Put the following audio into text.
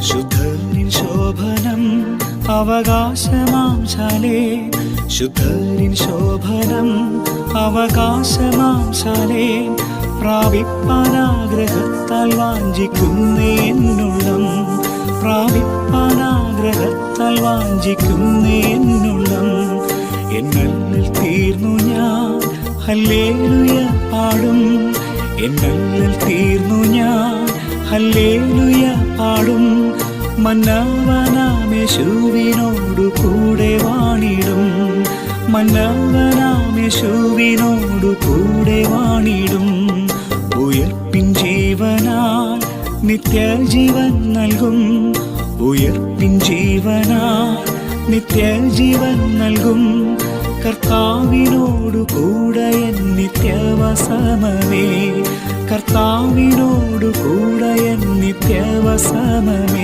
ശുദ്ധരിൻ ശോഭനം അവകാശമാം ശാലേ, ശുദ്ധരിൻ ശോഭനം അവകാശമാം ശാലേ, പ്രാപിപ്പാനാഗ്രഹത്താൽ വാഞ്ചിക്കുന്നേ എന്നുള്ളം, പ്രാപിപ്പാനാഗ്രഹത്താൽ വാഞ്ചിക്കുന്നേ എന്നുള്ളം. എന്നല്ലിൽ തീർന്നു ഞാൻ ഹല്ലേലൂയ പാടും, എന്നല്ലിൽ തീർന്നു ഞാൻ ഹല്ലേലൂയ പാടും. മന്നവനാമേശുവിനോടു കൂടെ വാണിടും, മന്നവനാമേശുവിനോടു കൂടെ വാണിടും. ഉയർപ്പിൻ ജീവനാൽ നിത്യജീവൻ നൽകും, ഉയർപ്പിൻ ജീവനാൽ നിത്യജീവൻ നൽകും. കർത്താവിനോടു കൂടെ എൻ നിത്യവസമമേ, കർത്താവിനോടു കൂടെ എൻ നിത്യവസമമേ.